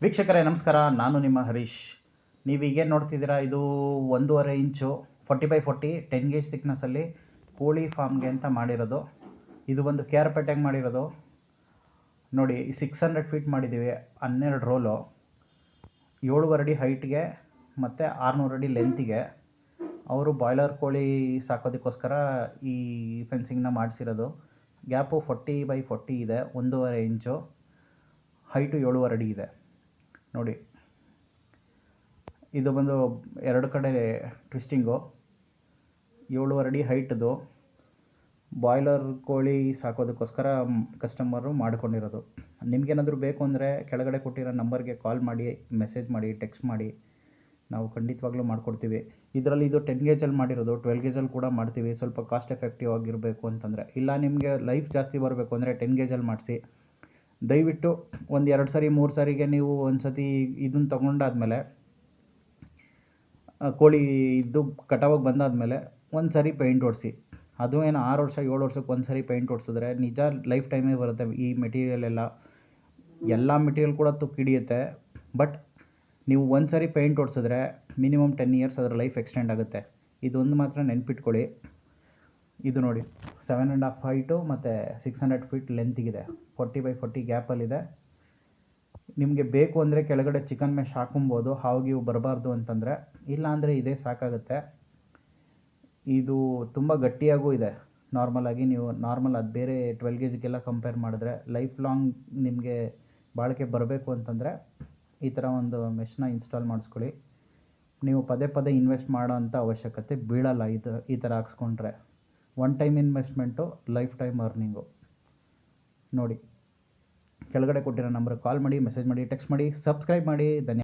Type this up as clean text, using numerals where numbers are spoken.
ವೀಕ್ಷಕರೇ ನಮಸ್ಕಾರ, ನಾನು ನಿಮ್ಮ ಹರೀಶ್. ನೀವೀಗೇನು ನೋಡ್ತಿದ್ದೀರಾ, ಇದು 1.5 ಇಂಚು 40x40 10 ಗೇಜ್ ಥಿಕ್ನೆಸ್ಸಲ್ಲಿ ಕೋಳಿ ಫಾರ್ಮ್ಗೆ ಅಂತ ಮಾಡಿರೋದು. ಇದು ಒಂದು ಕೇರ್ಪೇಟೆಗೆ ಮಾಡಿರೋದು. ನೋಡಿ, 600 ಫೀಟ್ ಮಾಡಿದ್ದೀವಿ, 12 ರೋಲು, 7.5 ಅಡಿ ಹೈಟ್ಗೆ ಮತ್ತು 600 ಅಡಿ ಲೆಂತಿಗೆ. ಅವರು ಬಾಯ್ಲರ್ ಕೋಳಿ ಸಾಕೋದಕ್ಕೋಸ್ಕರ ಈ ಫೆನ್ಸಿಂಗ್ನ ಮಾಡಿಸಿರೋದು. ಗ್ಯಾಪು 40x40 ಇದೆ, 1.5 ಇಂಚು, ಹೈಟು 7.5 ಅಡಿ ಇದೆ. ನೋಡಿ, ಇದು ಬಂದು 2 ಕಡೆ ಟ್ವಿಸ್ಟಿಂಗು, 7.5 ಅಡಿ ಹೈಟ್ದು ಬಾಯ್ಲರ್ ಕೋಳಿ ಸಾಕೋದಕ್ಕೋಸ್ಕರ ಕಸ್ಟಮರು ಮಾಡ್ಕೊಂಡಿರೋದು. ನಿಮಗೇನಾದರೂ ಬೇಕು ಅಂದರೆ ಕೆಳಗಡೆ ಕೊಟ್ಟಿರೋ ನಂಬರ್ಗೆ ಕಾಲ್ ಮಾಡಿ, ಮೆಸೇಜ್ ಮಾಡಿ, ಟೆಕ್ಸ್ಟ್ ಮಾಡಿ, ನಾವು ಖಂಡಿತವಾಗ್ಲೂ ಮಾಡಿಕೊಡ್ತೀವಿ. ಇದರಲ್ಲಿ ಇದು 10 ಗೇಜಲ್ಲಿ ಮಾಡಿರೋದು, 12 ಗೇಜಲ್ಲಿ ಕೂಡ ಮಾಡ್ತೀವಿ. ಸ್ವಲ್ಪ ಕಾಸ್ಟ್ ಎಫೆಕ್ಟಿವ್ ಆಗಿರಬೇಕು ಅಂತಂದರೆ, ಇಲ್ಲ ನಿಮಗೆ ಲೈಫ್ ಜಾಸ್ತಿ ಬರಬೇಕು ಅಂದರೆ 10 ಗೇಜಲ್ಲಿ ಮಾಡಿಸಿ. ದಯವಿಟ್ಟು ಒಂದು 2 ಸರಿ 3 ಸರಿಗೆ ನೀವು ಒಂದು ಸತಿ ಇದನ್ನು ತೊಗೊಂಡಾದ್ಮೇಲೆ, ಕೋಳಿ ಇದ್ದು ಕಟಾವಾಗಿ ಬಂದಾದಮೇಲೆ ಒಂದು ಸರಿ ಪೇಂಟ್ ಹೊಡಿಸಿ. ಅದು ಏನು 6 ವರ್ಷ 7 ವರ್ಷಕ್ಕೆ ಒಂದು ಸರಿ ಪೇಂಟ್ ಹೊಡ್ಸಿದ್ರೆ ನಿಜ ಲೈಫ್ ಟೈಮೇ ಬರುತ್ತೆ. ಈ ಮೆಟೀರಿಯಲ್ ಎಲ್ಲ ಮೆಟೀರಿಯಲ್ ಕೂಡ ತುಕ್ಕಿಡಿಯುತ್ತೆ. ಬಟ್ ನೀವು ಒಂದು ಸರಿ ಪೇಂಟ್ ಹೊಡ್ಸಿದ್ರೆ ಮಿನಿಮಮ್ 10 ಇಯರ್ಸ್ ಅದರ ಲೈಫ್ ಎಕ್ಸ್ಟೆಂಡ್ ಆಗುತ್ತೆ. ಇದೊಂದು ಮಾತ್ರ ನೆನ್ಪಿಟ್ಕೊಳ್ಳಿ. ಇದು ನೋಡಿ, 7.5 ಹೈಟು ಮತ್ತು 600 ಫೀಟ್ ಲೆಂತಿಗಿದೆ, 40x40 ಗ್ಯಾಪಲ್ಲಿದೆ. ನಿಮಗೆ ಬೇಕು ಅಂದರೆ ಕೆಳಗಡೆ ಚಿಕನ್ ಮೆಶ್ ಹಾಕೊಬೋದು, ಹಾವು ಬರಬಾರ್ದು ಅಂತಂದರೆ. ಇಲ್ಲ ಅಂದರೆ ಇದೇ ಸಾಕಾಗುತ್ತೆ. ಇದು ತುಂಬ ಗಟ್ಟಿಯಾಗೂ ಇದೆ. ನಾರ್ಮಲಾಗಿ ನೀವು ಅದು ಬೇರೆ 12 ಗೇಜ್ಗೆಲ್ಲ ಕಂಪೇರ್ ಮಾಡಿದ್ರೆ ಲೈಫ್ ಲಾಂಗ್ ನಿಮಗೆ ಬಾಳಿಕೆ ಬರಬೇಕು ಅಂತಂದರೆ ಈ ಥರ ಒಂದು ಮೆಶ್ನ ಇನ್ಸ್ಟಾಲ್ ಮಾಡಿಸ್ಕೊಳ್ಳಿ. ನೀವು ಪದೇ ಪದೇ ಇನ್ವೆಸ್ಟ್ ಮಾಡೋ ಅಂಥ ಅವಶ್ಯಕತೆ ಬೀಳಲ್ಲ. ಈ ಥರ ಹಾಕ್ಸ್ಕೊಂಡ್ರೆ one time investment, lifetime earning. ನೋಡಿ, ಕೆಳಗಡೆ ಕೊಟ್ಟಿರೋ ನಂಬರ್ಗೆ ಕಾಲ್ ಮಾಡಿ, ಮೆಸೇಜ್ ಮಾಡಿ, ಟೆಕ್ಸ್ಟ್ ಮಾಡಿ, ಸಬ್ಸ್ಕ್ರೈಬ್ ಮಾಡಿ. ಧನ್ಯವಾದ.